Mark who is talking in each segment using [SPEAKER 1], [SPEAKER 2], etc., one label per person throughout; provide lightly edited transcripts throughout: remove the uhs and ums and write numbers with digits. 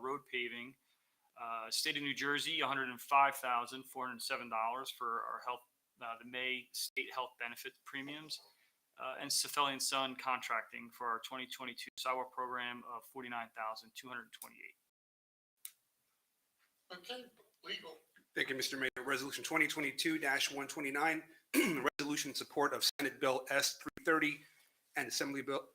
[SPEAKER 1] road paving. State of New Jersey, $105,407 for our health, the May state health benefit premiums. And Cephalian Sun Contracting for our 2022 sidewalk program of $49,228.
[SPEAKER 2] Okay, legal.
[SPEAKER 3] Thank you, Mr. Mayor. Resolution 2022-129, resolution in support of Senate Bill S-330 and Assembly Bill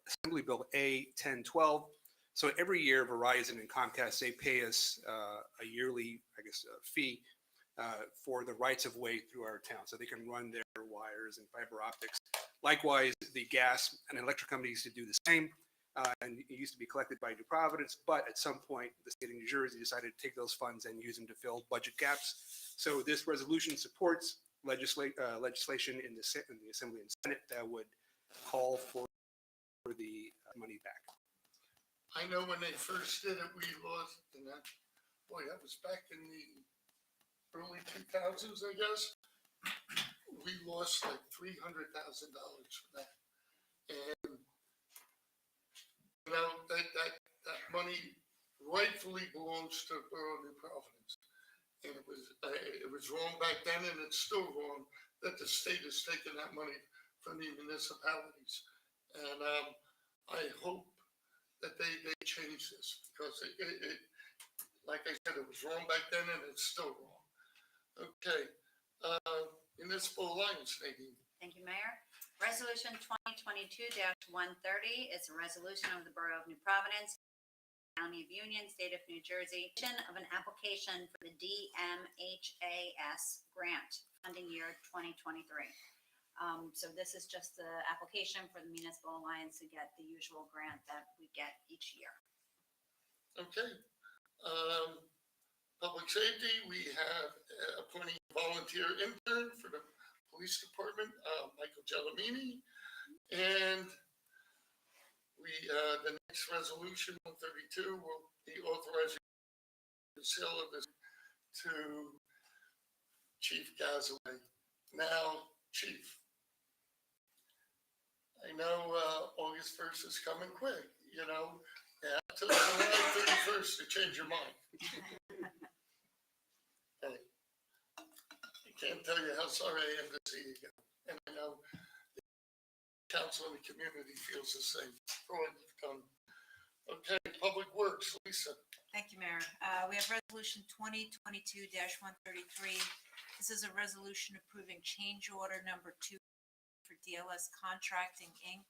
[SPEAKER 3] A-1012. So every year, Verizon and Comcast, they pay us a yearly, fee for the rights of way through our town, so they can run their wires and fiber optics. Likewise, the gas and electric companies used to do the same, and it used to be collected by New Providence, but at some point, the state of New Jersey decided to take those funds and use them to fill budget gaps. So this resolution supports legislation in the Assembly and Senate that would call for the money back.
[SPEAKER 2] I know when they first did it, we lost, and that was back in the early 2000s, I guess. We lost like $300,000 for that. And, that money rightfully belongs to Borough of New Providence. And it was wrong back then, and it's still wrong that the state is taking that money from the municipalities. And I hope that they change this, because it, like I said, it was wrong back then, and it's still wrong. Okay, Municipal Alliance, Nadine.
[SPEAKER 4] Thank you, Mayor. Resolution 2022-130 is a resolution of the Borough of New Providence, County of Union, State of New Jersey, of an application for the DMHAS grant, funding year 2023. So this is just the application for the Municipal Alliance to get the usual grant that we get each year.
[SPEAKER 2] Okay. Public Safety, we have appointing a volunteer intern for the Police Department, Michael Gellamini. And the next resolution, 132, will be authorizing the sale of this to Chief Gazaway. Now, Chief, I know August 1st is coming quick, until July 31st to change your mind. Hey, I can't tell you how sorry I am to see you go. And I know the council and the community feels the same for what you've done. Okay, Public Works, Lisa.
[SPEAKER 5] Thank you, Mayor. We have resolution 2022-133. This is a resolution approving change order number 2 for DLS Contracting, Inc.,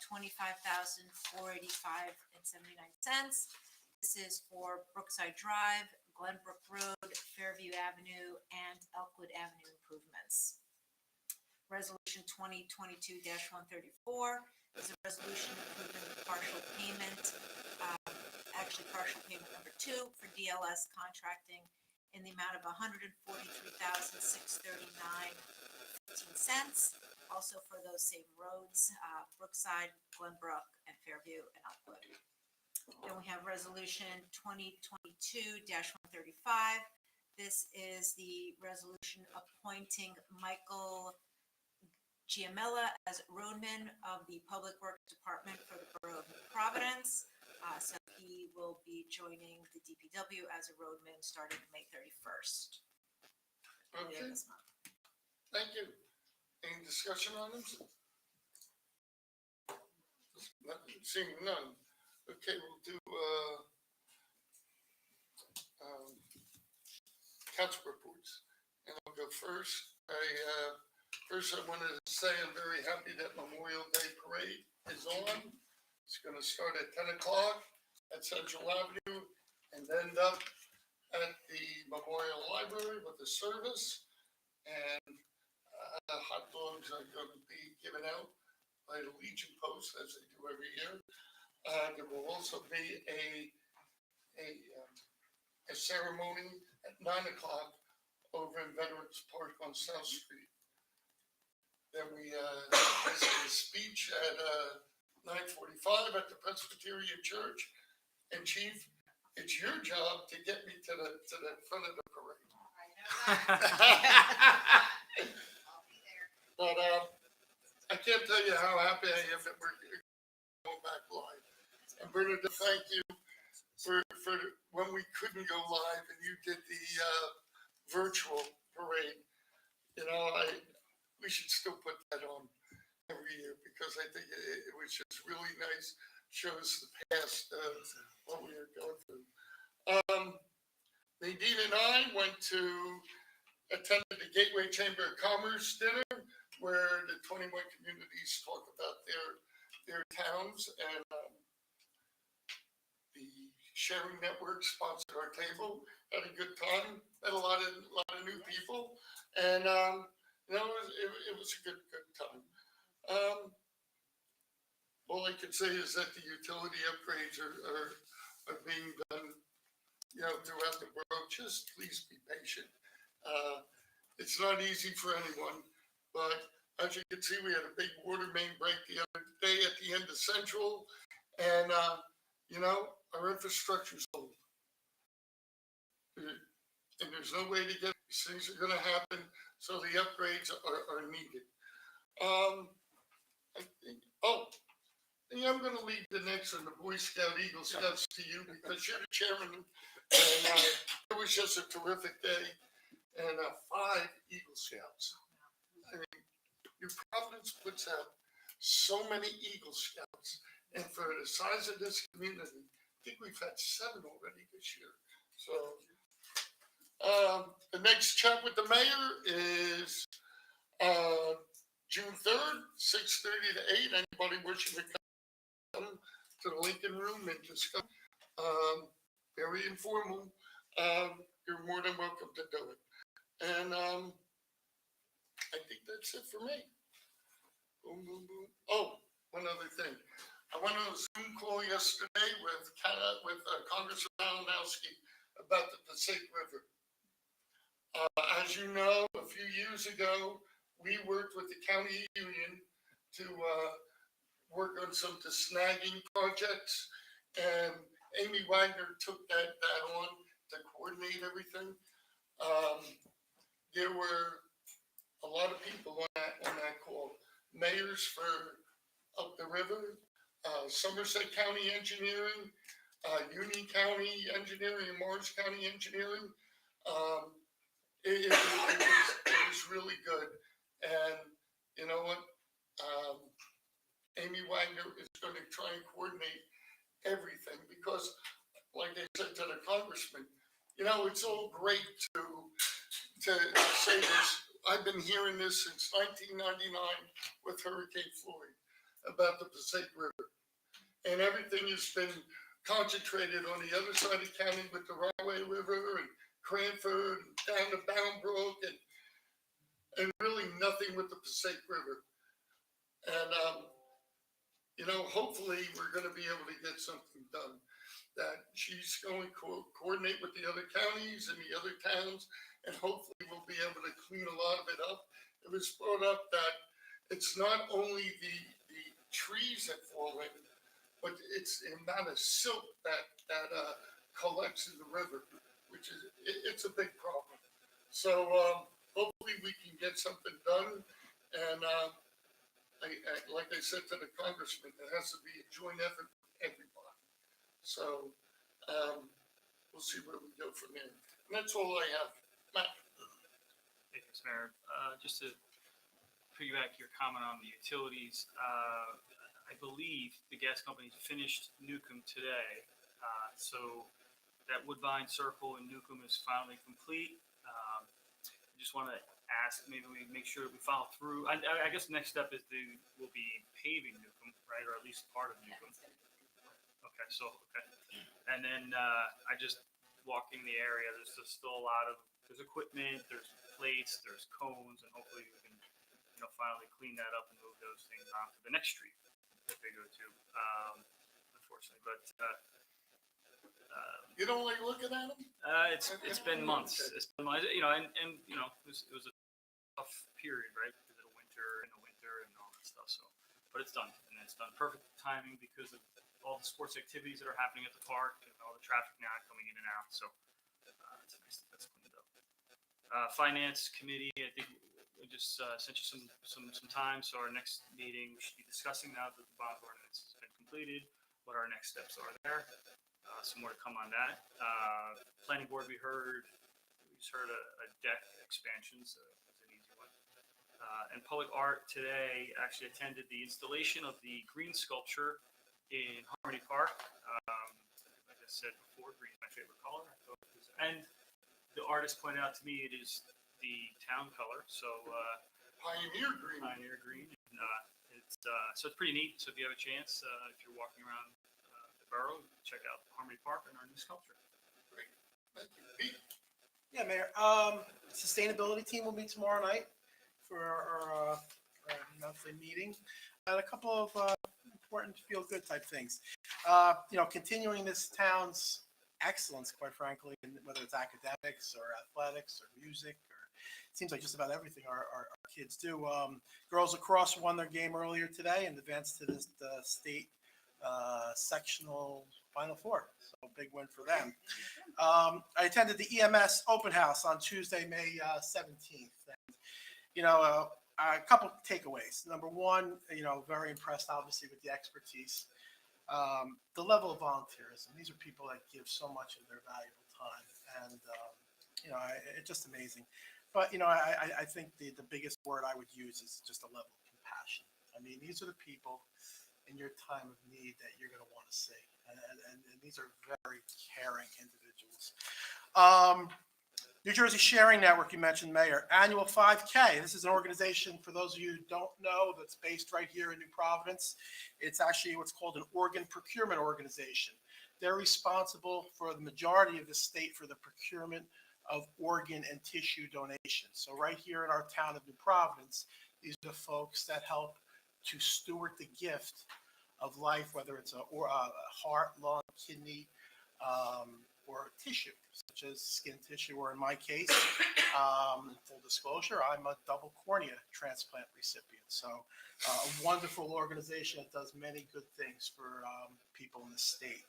[SPEAKER 5] $25,485.79. This is for Brookside Drive, Glenbrook Road, Fairview Avenue, and Elkwood Avenue improvements. Resolution 2022-134 is a resolution approving partial payment number 2 for DLS Contracting in the amount of $143,639.15. Also for those same roads, Brookside, Glenbrook, and Fairview and Elkwood. Then we have resolution 2022-135. This is the resolution appointing Michael Giamella as roadman of the Public Works Department for the Borough of New Providence. So he will be joining the DPW as a roadman starting May 31st.
[SPEAKER 2] Okay. Thank you. Any discussion on this? Seeing none. Okay, we'll do council reports. And I'll go first. First, I wanted to say I'm very happy that Memorial Day Parade is on. It's going to start at 10 o'clock at Central Avenue and end up at the Memorial Library with the service. And hot dogs are going to be given out by the Legion Post, as they do every year. There will also be a ceremony at 9 o'clock over in Veterans Park on South Street. Then we listen to a speech at 9:45 at the Presbyterian Church. And Chief, it's your job to get me to the front of the parade.
[SPEAKER 4] I'll be there.
[SPEAKER 2] But I can't tell you how happy I am that we're going back live. And Bernadette, thank you for when we couldn't go live and you did the virtual parade, we should still put that on every year because I think it was just really nice. Shows the past of what we were going through. Nadine and I attended the Gateway Chamber of Commerce dinner where the 21 communities talk about their towns, and the Sharing Network sponsored our table. Had a good time. Met a lot of new people, and it was a good time. All I can say is that the utility upgrades are being done, throughout the borough. Just please be patient. It's not easy for anyone, but as you can see, we had a big water main break the other day at the end of Central, and our infrastructure's old. And there's no way to get these things are going to happen, so the upgrades are needed. I'm going to leave the next one, the Boy Scout Eagle Scouts, to you because you're the chairman, and it was just a terrific day, and 5 Eagle Scouts. I mean, New Providence puts out so many Eagle Scouts, and for the size of this community, I think we've had 7 already this year. So the next chat with the mayor is June 3rd, 6:30 to 8. Anybody wishing to come to the Lincoln Room and discuss, very informal, you're more than welcome to do it. And I think that's it for me. Boom, boom, boom. Oh, one other thing. I went on a Zoom call yesterday with Congressman Malinowski about the Passaic River. As you know, a few years ago, we worked with the county union to work on some snagging projects, and Amy Wagner took that on to coordinate everything. There were a lot of people on that call. Mayors for up the river, Somerset County Engineering, Union County Engineering, and Morris County Engineering. It was really good. And you know what? Amy Wagner is going to try and coordinate everything because, like I said to the congressman, it's all great to say this. I've been hearing this since 1999 with Hurricane Floyd about the Passaic River. And everything has been concentrated on the other side of the county with the Rahway River and Cranford and down to Boundbrook and really nothing with the Passaic River. And, hopefully we're going to be able to get something done. That she's going to coordinate with the other counties and the other towns, and hopefully we'll be able to clean a lot of it up. It was brought up that it's not only the trees that fall in, but it's the amount of silt that collects in the river, which is it's a big problem. So hopefully we can get something done, and like I said to the congressman, it has to be a joint effort with everybody. So we'll see where we go from there. And that's all I have. Matt.
[SPEAKER 1] Thanks, Mayor. Just to piggyback your comment on the utilities, I believe the gas company finished Newcomb today. So that Woodbine Circle in Newcomb is finally complete. I just want to ask, maybe we make sure we follow through. I guess the next step is we'll be paving Newcomb, right? Or at least part of Newcomb. Okay, okay. And then I just walking the area, there's still a lot of, there's equipment, there's plates, there's cones, and hopefully we can, finally clean that up and move those things onto the next street that they go to, unfortunately. But
[SPEAKER 2] you don't like looking at them?
[SPEAKER 1] It's been months. It's been months, and it was a tough period, right? Because of the winter and all that stuff. So, but it's done, and it's done perfect timing because of all the sports activities that are happening at the park and all the traffic now coming in and out. So it's nice that that's cleaned up. Finance committee, I think we just sent you some time. So our next meeting, we should be discussing now that the bond ordinance has been completed, what our next steps are there. some more to come on that. Planning board, we just heard a deck expansion, so that's an easy one. And public art today actually attended the installation of the green sculpture in Harmony Park. Like I said before, green is my favorite color. I thought it was, and the artist pointed out to me it is the town color, so
[SPEAKER 2] Pioneer Green.
[SPEAKER 1] Pioneer Green. And, so it's pretty neat. So if you have a chance, if you're walking around the borough, check out Harmony Park and our new sculpture.
[SPEAKER 2] Great. Thank you. Pete?
[SPEAKER 6] Yeah, Mayor. Sustainability team will meet tomorrow night for our monthly meeting. And a couple of important feel-good type things. Continuing this town's excellence, quite frankly, in whether it's academics or athletics or music, or it seems like just about everything our kids do. Girls lacrosse won their game earlier today and advanced to the state sectional Final Four. So big win for them. I attended the EMS open house on Tuesday, May 17th. And, a couple takeaways. Number one, very impressed, obviously, with the expertise. The level of volunteerism. These are people that give so much of their valuable time. And, it's just amazing. But, I think the biggest word I would use is just a level of compassion. I mean, these are the people in your time of need that you're going to want to see. And these are very caring individuals. New Jersey Sharing Network, you mentioned, Mayor. Annual 5K. This is an organization, for those of you who don't know, that's based right here in New Providence. It's actually what's called an organ procurement organization. They're responsible for the majority of the state for the procurement of organ and tissue donations. So right here in our town of New Providence, these are the folks that help to steward the gift of life, whether it's a heart, lung, kidney, or tissue, such as skin tissue, or in my case, full disclosure, I'm a double cornea transplant recipient. So a wonderful organization that does many good things for people in the state.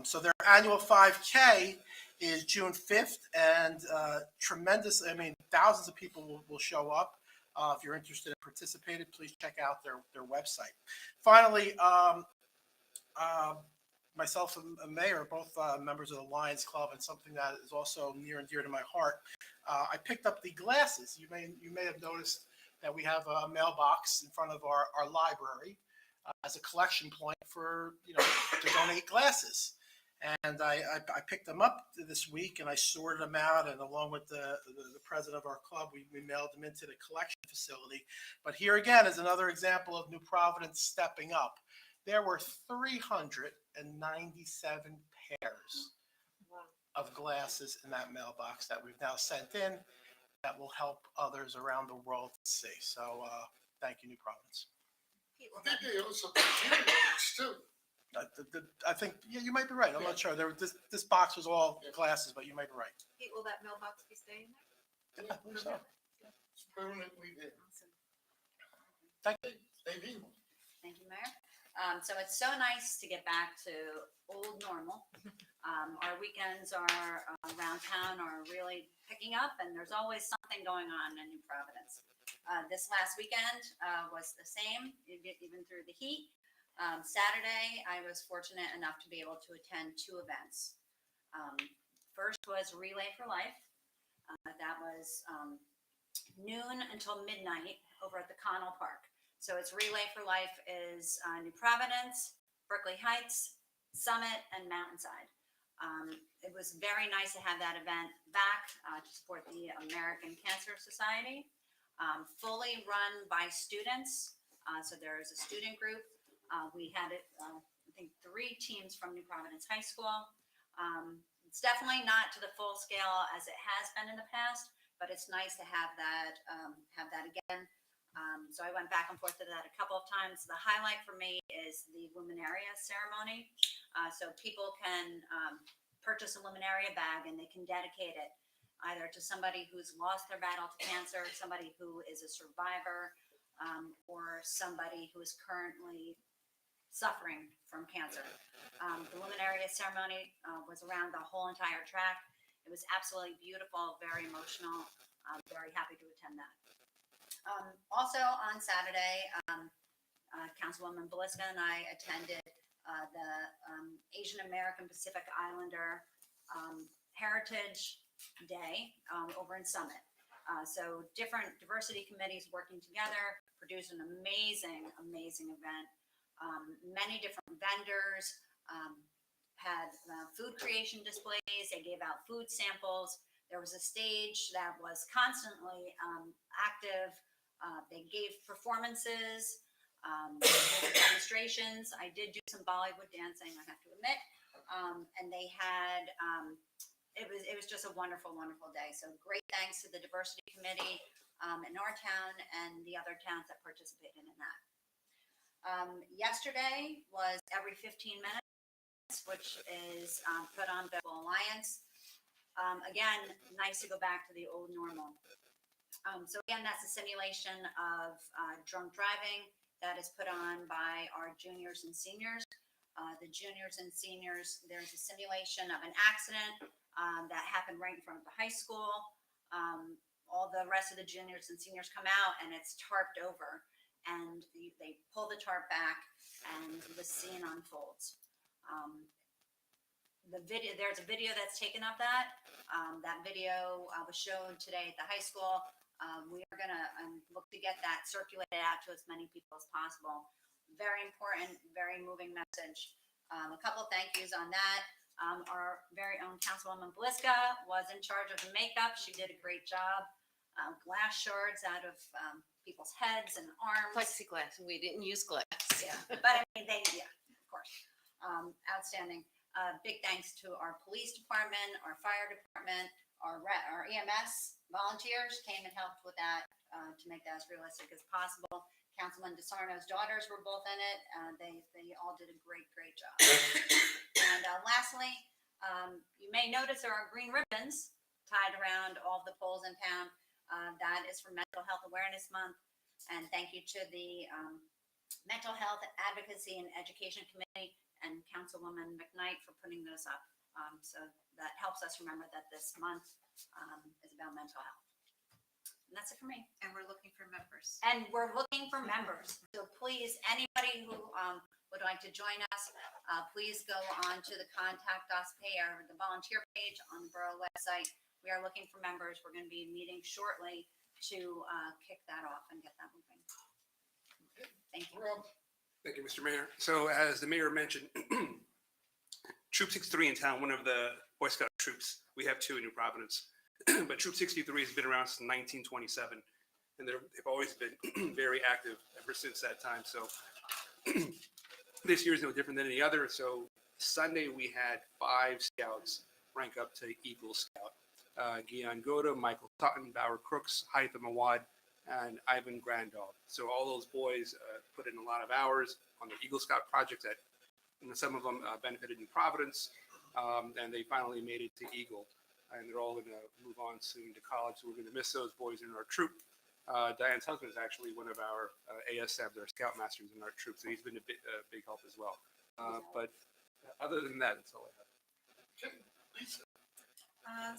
[SPEAKER 6] So their annual 5K is June 5th, and thousands of people will show up. If you're interested in participating, please check out their website. Finally, myself and Mayor are both members of the Lions Club, and something that is also near and dear to my heart. I picked up the glasses. You may have noticed that we have a mailbox in front of our library as a collection point for to donate glasses. And I picked them up this week, and I sorted them out, and along with the president of our club, we mailed them into the collection facility. But here again is another example of New Providence stepping up. There were 397 pairs of glasses in that mailbox that we've now sent in that will help others around the world to see. So thank you, New Providence.
[SPEAKER 5] Pete,
[SPEAKER 2] I
[SPEAKER 5] will
[SPEAKER 2] think
[SPEAKER 5] that,
[SPEAKER 2] they also put earrings too.
[SPEAKER 6] I think, yeah, you might be right. I'm not sure. This box was all glasses, but you might be right.
[SPEAKER 5] Pete, will that mailbox be staying there?
[SPEAKER 6] Yeah, I believe so.
[SPEAKER 2] It's permanently there.
[SPEAKER 5] Awesome.
[SPEAKER 6] Thank you.
[SPEAKER 2] Maybe.
[SPEAKER 4] Thank you, Mayor. So it's so nice to get back to old normal. Our weekends around town are really picking up, and there's always something going on in New Providence. This last weekend was the same, even through the heat. Saturday, I was fortunate enough to be able to attend two events. First was Relay for Life. That was noon until midnight over at the Connell Park. So it's Relay for Life is New Providence, Berkeley Heights, Summit, and Mountainside. It was very nice to have that event back to support the American Cancer Society. Fully run by students. So there's a student group. We had I think 3 teams from New Providence High School. It's definitely not to the full scale as it has been in the past, but it's nice to have that again. So I went back and forth to that a couple of times. The highlight for me is the luminaria ceremony. So people can purchase a luminaria bag, and they can dedicate it either to somebody who's lost their battle to cancer, somebody who is a survivor, or somebody who is currently suffering from cancer. The luminaria ceremony was around the whole entire track. It was absolutely beautiful, very emotional. I'm very happy to attend that. Also on Saturday, Councilwoman Belisca and I attended the Asian American Pacific Islander Heritage Day over in Summit. So different diversity committees working together produced an amazing event. Many different vendors had food creation displays. They gave out food samples. There was a stage that was constantly active. They gave performances, demonstrations. I did do some Bollywood dancing, I have to admit. And they had, it was just a wonderful day. So great thanks to the diversity committee in our town and the other towns that participated in that. Yesterday was every 15 minutes, which is put on by the Alliance. Again, nice to go back to the old normal. So again, that's a simulation of drunk driving that is put on by our juniors and seniors. The juniors and seniors, there's a simulation of an accident that happened right in front of the high school. All the rest of the juniors and seniors come out and it's tarped over, and they pull the tarp back and the scene unfolds. There's a video that's taken of that. That video was shown today at the high school. We are gonna look to get that circulated out to as many people as possible. Very important, very moving message. A couple thank yous on that. Our very own Councilwoman Bliska was in charge of the makeup. She did a great job. Glass shards out of people's heads and arms.
[SPEAKER 7] Plexiglass, we didn't use glass.
[SPEAKER 4] Yeah, but I mean, yeah, of course. Outstanding. Big thanks to our police department, our fire department, our EMS volunteers came and helped with that to make that as realistic as possible. Councilman DeSarno's daughters were both in it. They all did a great job. And lastly, you may notice there are green ribbons tied around all of the poles in town. That is for Mental Health Awareness Month. And thank you to the Mental Health Advocacy and Education Committee and Councilwoman McKnight for putting those up. So that helps us remember that this month is about mental health. And that's it for me.
[SPEAKER 5] And we're looking for members.
[SPEAKER 4] And we're looking for members. So please, anybody who would like to join us, please go on to the contact us page or the volunteer page on the borough website. We are looking for members. We're going to be meeting shortly to kick that off and get that moving. Thank you.
[SPEAKER 2] Rob,
[SPEAKER 3] Thank you, Mr. Mayor. So as the mayor mentioned, Troop 63 in town, one of the Boy Scout troops, we have two in New Providence, but Troop 63 has been around since 1927, and they've always been very active ever since that time. So this year is no different than any other. So Sunday we had 5 scouts rank up to Eagle Scout. Guion Goda, Michael Sutton, Bauer Crooks, Haitham Awad, and Ivan Grandal. So all those boys put in a lot of hours on their Eagle Scout projects that, and some of them benefited in Providence, and they finally made it to Eagle. And they're all going to move on soon to college. So we're going to miss those boys in our troop. Diane's husband is actually one of our ASMs, our Scoutmasters in our troop. So he's been a big help as well. But other than that, that's all I have.
[SPEAKER 2] okay, Lisa,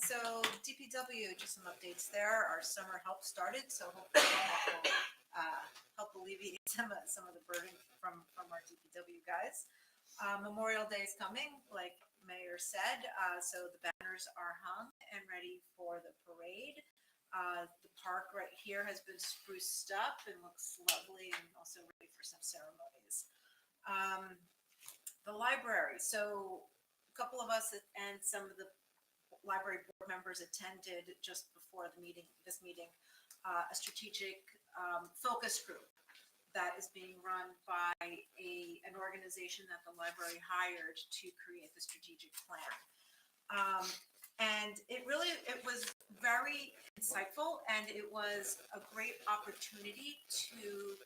[SPEAKER 5] So DPW, just some updates there. Our summer help started, so hopefully that will help alleviate some of the burden from our DPW guys. Memorial Day is coming, like Mayor said, so the banners are hung and ready for the parade. The park right here has been spruced up and looks lovely, and also ready for some ceremonies. The library, so a couple of us and some of the library board members attended just before this meeting, a strategic focus group that is being run by an organization that the library hired to create the strategic plan. And it was very insightful, and it was a great opportunity to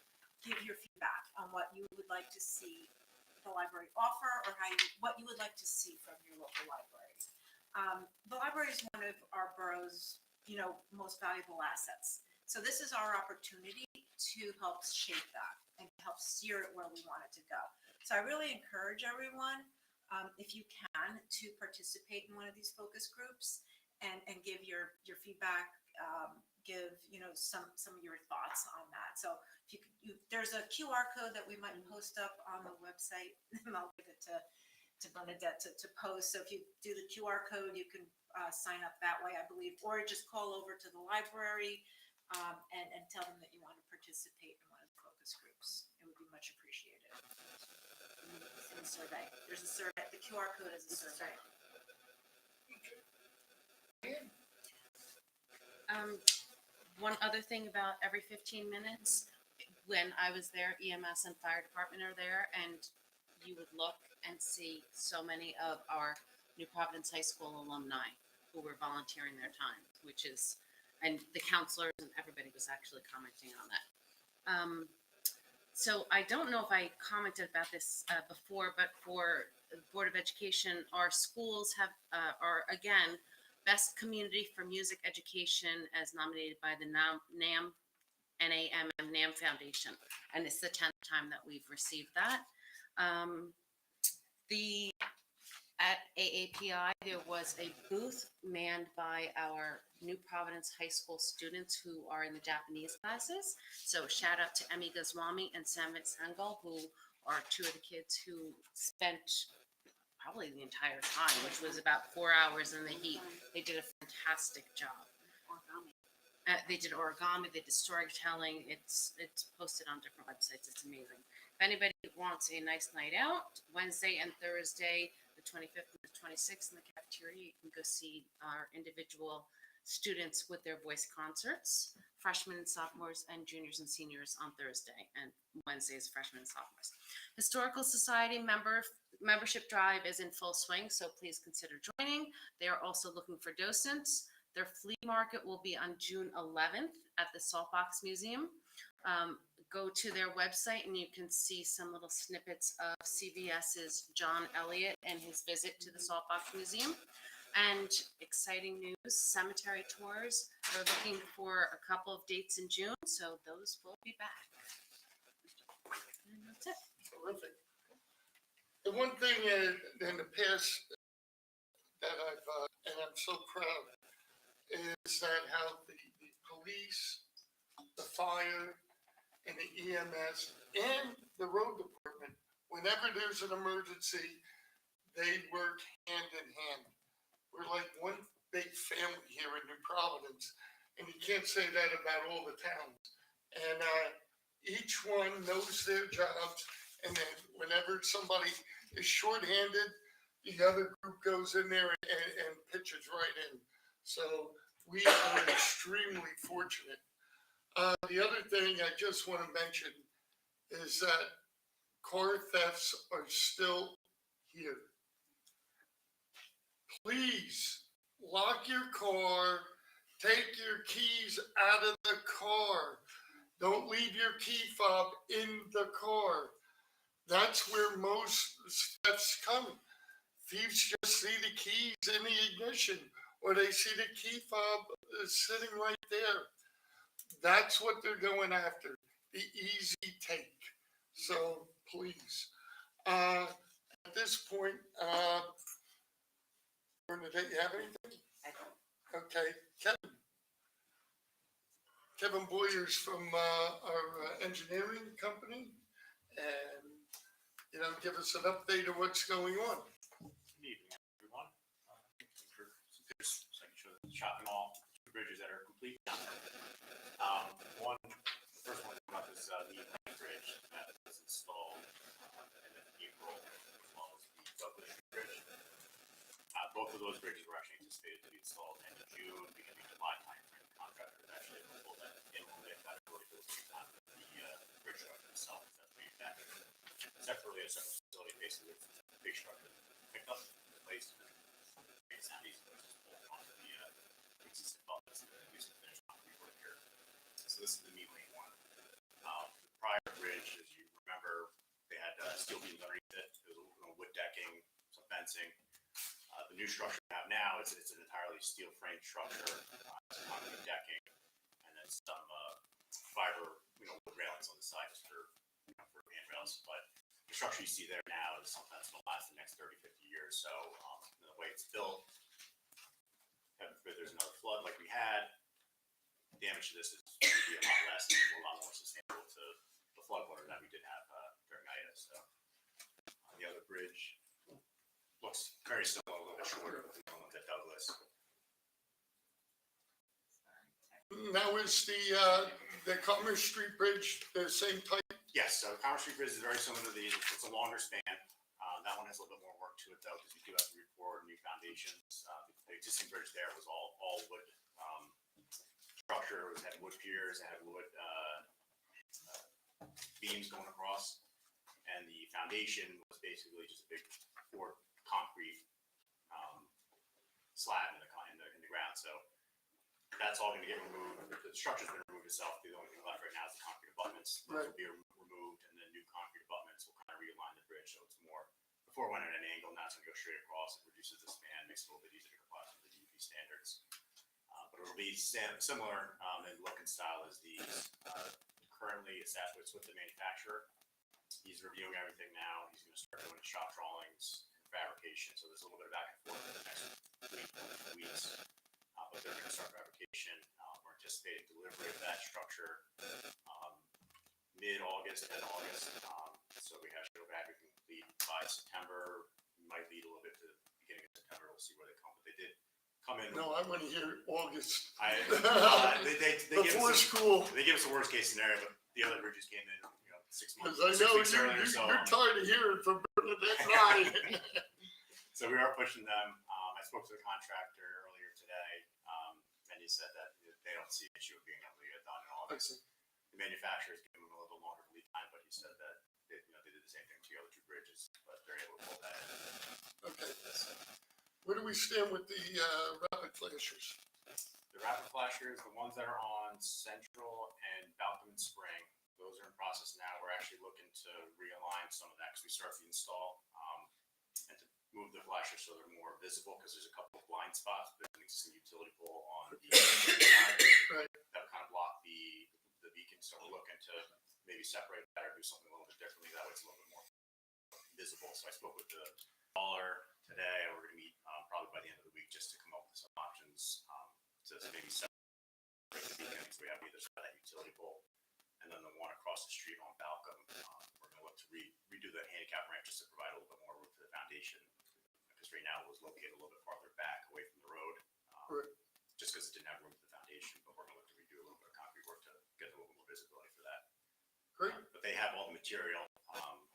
[SPEAKER 5] give your feedback on what you would like to see the library offer, or what you would like to see from your local library. The library is one of our borough's, most valuable assets. So this is our opportunity to help shape that and help steer it where we want it to go. So I really encourage everyone, if you can, to participate in one of these focus groups and give your feedback, give, some of your thoughts on that. So if there's a QR code that we might post up on the website, and I'll give it to Bernadette to post. So if you do the QR code, you can sign up that way, I believe, or just call over to the library and tell them that you want to participate in one of the focus groups. It would be much appreciated. It's in the survey. There's a survey. The QR code is a survey.
[SPEAKER 7] One other thing about every 15 minutes, when I was there, EMS and fire department are there, and you would look and see so many of our New Providence High School alumni who were volunteering their time, and the counselors and everybody was actually commenting on that. So I don't know if I commented about this before, but for the Board of Education, our schools are again Best Community for Music Education as nominated by the NAMM Foundation. And it's the 10th time that we've received that. At AAPI, there was a booth manned by our New Providence High School students who are in the Japanese classes. So shout out to Emi Goswami and Samit Sangal, who are two of the kids who spent probably the entire time, which was about 4 hours in the heat. They did a fantastic job. They did origami, they did storytelling. It's posted on different websites. It's amazing. If anybody wants a nice night out, Wednesday and Thursday, the 25th and the 26th in the cafeteria, you can go see our individual students with their voice concerts, freshmen and sophomores and juniors and seniors on Thursday, and Wednesday is freshmen and sophomores. Historical Society membership drive is in full swing, so please consider joining. They are also looking for docents. Their flea market will be on June 11th at the Saltbox Museum. Go to their website and you can see some little snippets of CVS's John Elliott and his visit to the Saltbox Museum. And exciting news, cemetery tours. We're looking for a couple of dates in June, so those will be back. And that's it.
[SPEAKER 2] Terrific. The one thing in the past that and I'm so proud, is that how the police, the fire, and the EMS, and the road department, whenever there's an emergency, they work hand in hand. We're like one big family here in New Providence, and you can't say that about all the towns. And each one knows their jobs, and then whenever somebody is shorthanded, the other group goes in there and pitches right in. So we are extremely fortunate. The other thing I just want to mention is that car thefts are still here. Please lock your car, take your keys out of the car. Don't leave your key fob in the car. That's where most thefts come. Thieves just see the keys in the ignition, or they see the key fob sitting right there. That's what they're going after, the easy take. So please, at this point, Bernadette, you have anything? Okay, Kevin Boyers from our engineering company, and give us an update of what's going on.
[SPEAKER 8] Good evening, everyone. There's, so I can show the shopping mall, two bridges that are complete down there. The first one about this the bridge that was installed in April, as well as the Douglas Street Bridge. Both of those bridges were actually anticipated to be installed end of June, beginning of July timeframe. The contractor is actually able to pull that in a little bit better really for the bridge structure itself. That's manufactured separately as a separate facility, basically it's a big structure picked up, replaced, and it's not easy to just pull onto the existing buildings that are used to finish concrete work here. So this is the meat lane one. The prior bridge, as you remember, they had steel beams underneath it. There was a wood decking, some fencing. The new structure we have now is it's an entirely steel frame structure, some concrete decking, and then some fiber, wood railings on the sides for handrails. But the structure you see there now is something that's going to last the next 30, 50 years. So the way it's built, heaven forbid of this is going to be a lot less and a lot more sustainable to the floodwater that we did have during Ida. So the other bridge looks very similar, a little bit shorter than the one at Douglas.
[SPEAKER 2] Now is the Commerce Street Bridge the same type?
[SPEAKER 8] Yes, so Commerce Street Bridge is very similar to these. It's a longer span. That one has a little bit more work to it though, because we do have to record new foundations. The existing bridge there was all wood structure. It had wood piers, it had wood beams going across, and the foundation was basically just a big poured concrete slab in the ground. So that's all going to get removed. The structure's been removed itself. The only thing left right now is the concrete abutments. Those will be removed, and then new concrete abutments will kind of realign the bridge so it's more. Before it went at an angle, now it's going to go straight across. It reduces the span, makes it a little bit easier to comply with the DEP standards. But it'll be similar in look and style as these. Currently, it's with the manufacturer. He's reviewing everything now. He's going to start doing shop drawings and fabrication. So there's a little bit of back and forth in the next weeks. But they're going to start fabrication. We're anticipating delivery of that structure mid-August, end of August. So we have to go back and complete by September. Might lead a little bit to the beginning of September. We'll see where they come. But they did come in.
[SPEAKER 2] No, I want to hear August.
[SPEAKER 8] They
[SPEAKER 2] Before school.
[SPEAKER 8] They give us a worst case scenario, but the other bridges came in, 6 months.
[SPEAKER 2] Because I know
[SPEAKER 8] 6 weeks earlier, so,
[SPEAKER 2] you're tired of hearing from Bernadette and I.
[SPEAKER 8] so we are pushing them. I spoke to the contractor earlier today, and he said that they don't see an issue of being able to get it done in August. The manufacturer's giving them a little longer lead time, but he said that they did the same thing to the other two bridges, but they're able to pull that in.
[SPEAKER 2] Okay. Where do we stand with the rapid flashers?
[SPEAKER 8] The rapid flashers, the ones that are on Central and Balcom and Spring, those are in process now. We're actually looking to realign some of that because we start the install and to move the flashers so they're more visible because there's a couple of blind spots. There's an existing utility pole on the side
[SPEAKER 2] Right.
[SPEAKER 8] that kind of block the beacon. So we're looking to maybe separate that or do something a little bit differently. That way it's a little bit more visible. So I spoke with the caller today. We're going to meet probably by the end of the week just to come up with some options to maybe separate the beacons. We have either side of that utility pole and then the one across the street on Balcom. We're going to look to redo the handicap ramp just to provide a little bit more room for the foundation. Because right now it was located a little bit farther back away from the road.
[SPEAKER 2] Right.
[SPEAKER 8] Just because it didn't have room for the foundation, but we're going to look to redo a little bit of concrete work to get a little bit more visibility for that.
[SPEAKER 2] Great.
[SPEAKER 8] But they have all the material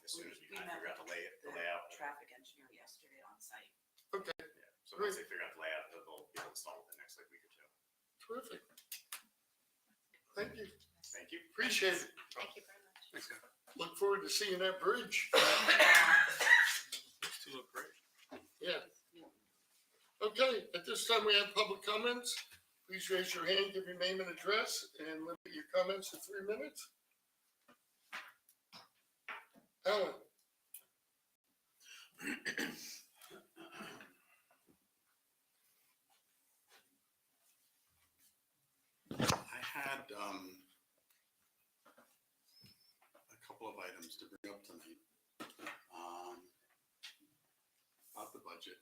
[SPEAKER 8] as soon as we kind of figure out the layout.
[SPEAKER 9] Traffic engineer yesterday on site.
[SPEAKER 2] Okay.
[SPEAKER 8] Yeah. So once they figure out the layout, they'll be able to install it the next week or two.
[SPEAKER 2] Terrific. Thank you.
[SPEAKER 8] Thank you.
[SPEAKER 2] Appreciate it.
[SPEAKER 7] Thank you very much.
[SPEAKER 3] Thanks, guys.
[SPEAKER 2] Look forward to seeing that bridge.
[SPEAKER 1] Those two look great.
[SPEAKER 2] Yeah. Okay, at this time we have public comments. Please raise your hand, give your name and address, and limit your comments to 3 minutes. Alan?
[SPEAKER 10] I had a couple of items to bring up tonight. About the budget,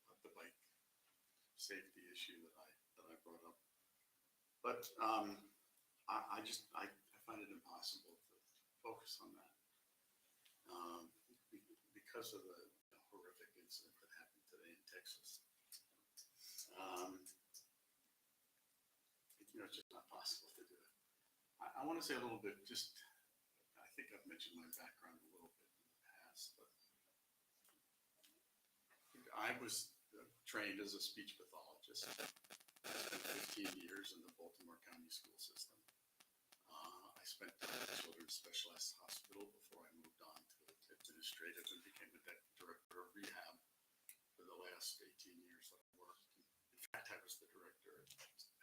[SPEAKER 10] about the bike safety issue that I brought up. But I find it impossible to focus on that. Because of the horrific incident that happened today in Texas. It's just not possible to do it. I want to say a little bit, I think I've mentioned my background a little bit in the past, but I was trained as a speech pathologist. I spent 15 years in the Baltimore County school system. I spent time at Children's Specialized Hospital before I moved on to administrative and became the director of rehab for the last 18 years that I worked. In fact, I was the director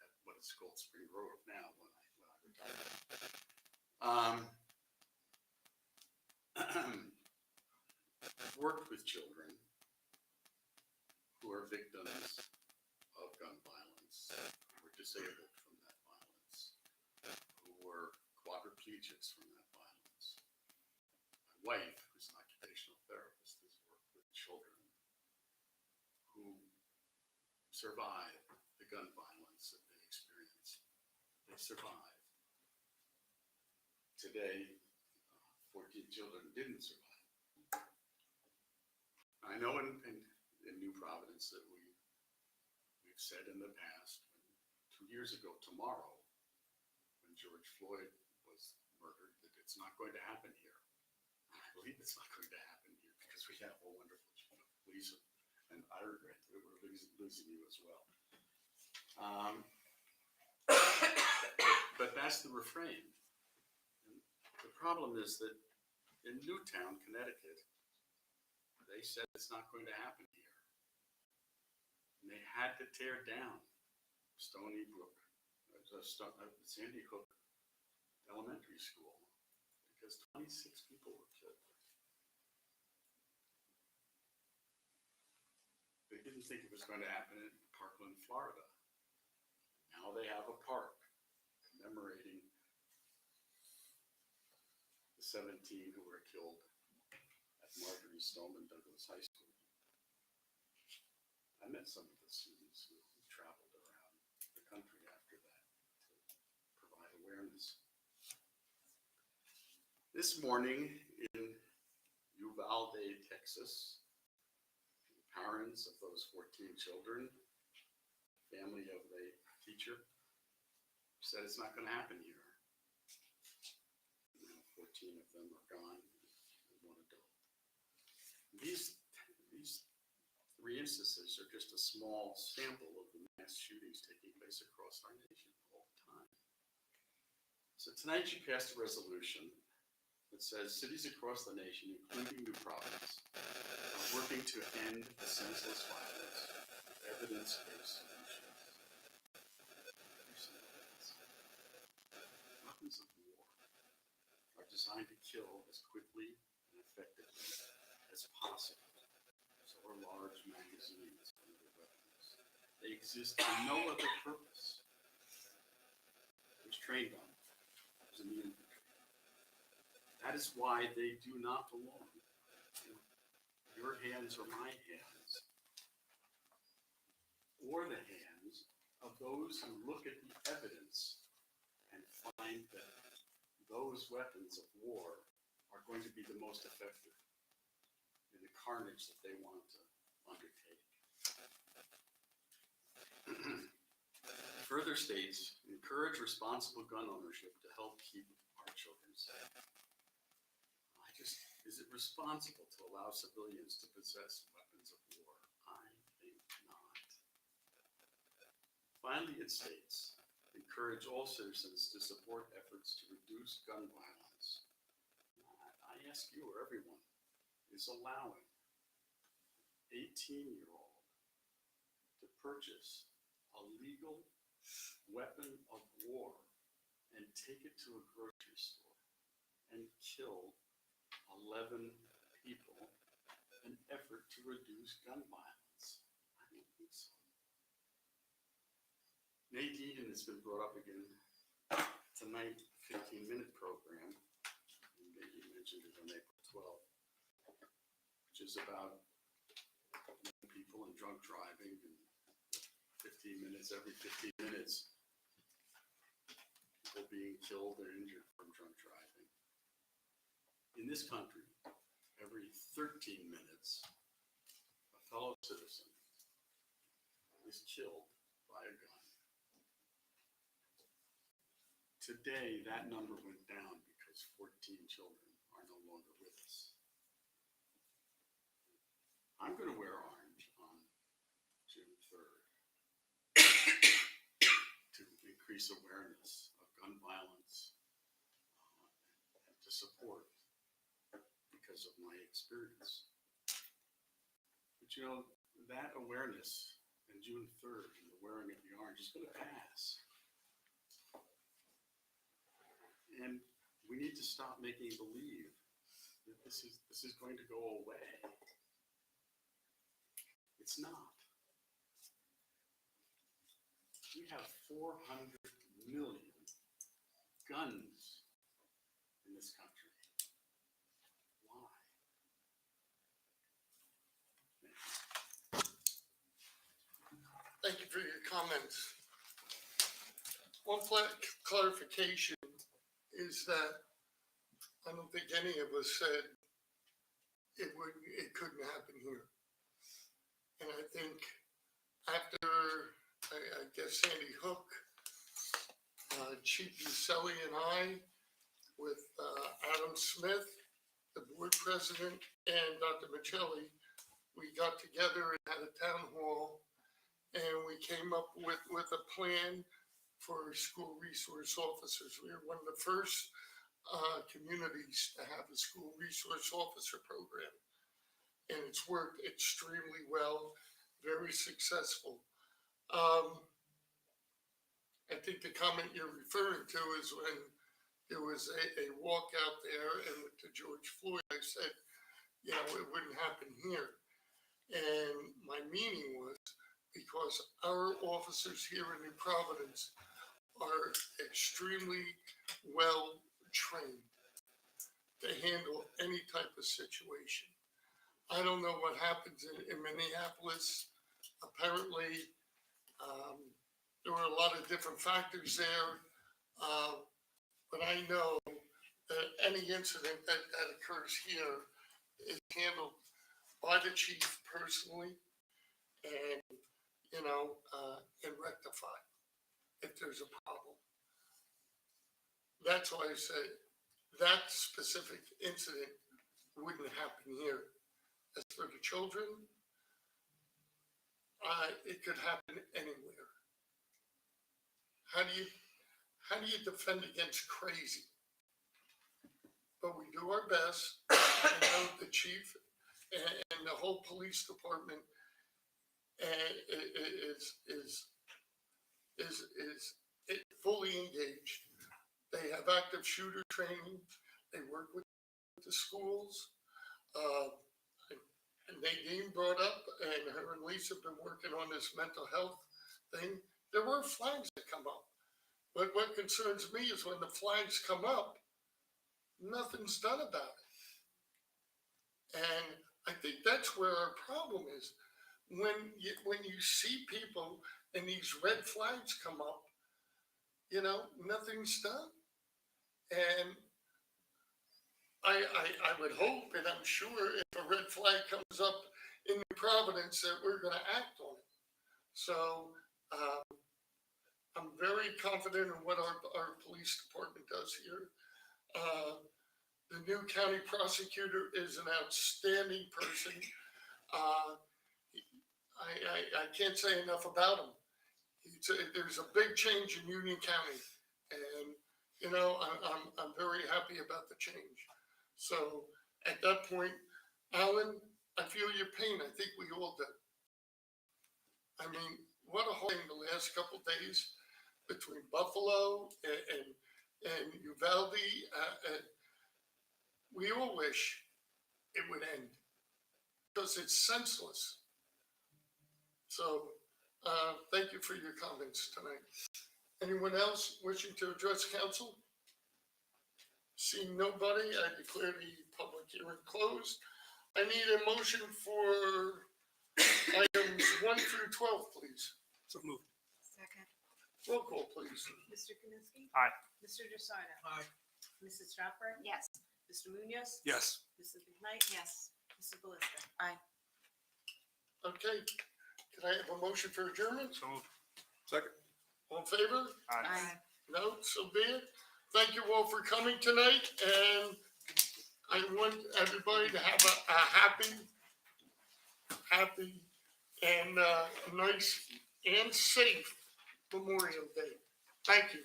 [SPEAKER 10] at what is called Spring Grove now when I retired. I've worked with children who are victims of gun violence, who were disabled from that violence, who were quadriplegics from that violence. My wife, who's an occupational therapist, has worked with children who survived the gun violence that they experienced. they survive. Today, 14 children didn't survive. I know in New Providence that we've said in the past, 2 years ago tomorrow, when George Floyd was murdered, that it's not going to happen here. I believe it's not going to happen here because we have a wonderful police, and I regret that we're losing you as well. But that's the refrain. And the problem is that in Newtown, Connecticut, they said it's not going to happen here. And they had to tear down Sandy Hook Elementary School because 26 people were killed. They didn't think it was going to happen in Parkland, Florida. Now they have a park commemorating the 17 who were killed at Marjorie Stoneman Douglas High School. I met some of the students who traveled around the country after that to provide awareness. This morning in Uvalde, Texas, the parents of those 14 children, family of the teacher, said it's not going to happen here. Now 14 of them are gone, and one adult. These 3 instances are just a small sample of the mass shootings taking place across our nation all the time. So tonight you passed a resolution that says cities across the nation, including New Providence, are working to end the senseless violence with evidence-based solutions. Weapons of war are designed to kill as quickly and effectively as possible. So are large magazines and other weapons. They exist for no other purpose. It was trained on. It was in the infantry. That is why they do not belong in your hands or my hands, or the hands of those who look at the evidence and find that those weapons of war are going to be the most effective in the carnage that they want to undertake. Further states encourage responsible gun ownership to help keep our children safe. Is it responsible to allow civilians to possess weapons of war? I think not. Finally, it states encourage all citizens to support efforts to reduce gun violence. I ask you or everyone, is allowing an 18-year-old to purchase a legal weapon of war and take it to a grocery store and kill 11 people an effort to reduce gun violence? I don't think so. Nadine has been brought up again tonight, 15-minute program. Maybe you mentioned it on April 12th, which is about young people and drunk driving, and 15 minutes, every 15 minutes, people being killed or injured from drunk driving. In this country, every 13 minutes, a fellow citizen is killed by a gun. Today, that number went down because 14 children are no longer with us. I'm going to wear orange on June 3rd to increase awareness of gun violence and to support because of my experience. But you know, that awareness on June 3rd and the wearing of the orange is going to pass. And we need to stop making believe that this is going to go away. It's not. We have 400 million guns in this country. Why?
[SPEAKER 2] Thank you for your comments. one clarification is that I don't think any of us said it couldn't happen here. And I think after, I guess Sandy Hook, Chief Uselli and I, with Adam Smith, the board president, and Dr. Michelli, we got together and had a town hall, and we came up with a plan for school resource officers. We were one of the first communities to have a school resource officer program. And it's worked extremely well, very successful. I think the comment you're referring to is when there was a walk out there and to George Floyd, I said, you know, it wouldn't happen here. And my meaning was because our officers here in New Providence are extremely well trained to handle any type of situation. I don't know what happens in Minneapolis. Apparently, there were a lot of different factors there. But I know that any incident that occurs here is handled by the chief personally and, you know, and rectified if there's a problem. That's why I said that specific incident wouldn't happen here. As for the children, it could happen anywhere. How do you defend against crazy? But we do our best. I know the chief and the whole police department is fully engaged. They have active shooter training. They work with the schools. And Nadine brought up, and her and Lisa have been working on this mental health thing. There were flags that come up. But what concerns me is when the flags come up, nothing's done about it. And I think that's where our problem is. When you see people and these red flags come up, you know, nothing's done. And I would hope, and I'm sure if a red flag comes up in New Providence, that we're going to act on it. So I'm very confident in what our police department does here. The new county prosecutor is an outstanding person. I can't say enough about him. There's a big change in Union County, and you know I'm very happy about the change. So at that point, Alan, I feel your pain. I think we all do. I mean, what a whole thing the last couple of days between Buffalo and Uvalde. We all wish it would end because it's senseless. So thank you for your comments tonight. Anyone else wishing to address council? Seeing nobody, I declare the public hearing closed. I need a motion for items 1 through 12, please.
[SPEAKER 3] So moved.
[SPEAKER 5] Second.
[SPEAKER 2] Roll call, please.
[SPEAKER 9] Mr. Kaminsky?
[SPEAKER 1] Aye.
[SPEAKER 9] Mr. Jusarno?
[SPEAKER 6] Aye.
[SPEAKER 9] Mrs. Stratford?
[SPEAKER 4] Yes.
[SPEAKER 9] Mr. Munoz?
[SPEAKER 3] Yes.
[SPEAKER 9] Mrs. McKnight?
[SPEAKER 5] Yes.
[SPEAKER 9] Mrs. Belisca?
[SPEAKER 2] Okay, can I have a motion for adjournment?
[SPEAKER 1] So moved.
[SPEAKER 3] Second.
[SPEAKER 2] All in favor?
[SPEAKER 1] Aye.
[SPEAKER 2] No, so be it. Thank you all for coming tonight, and I want everybody to have a happy, and nice and safe Memorial Day. Thank you.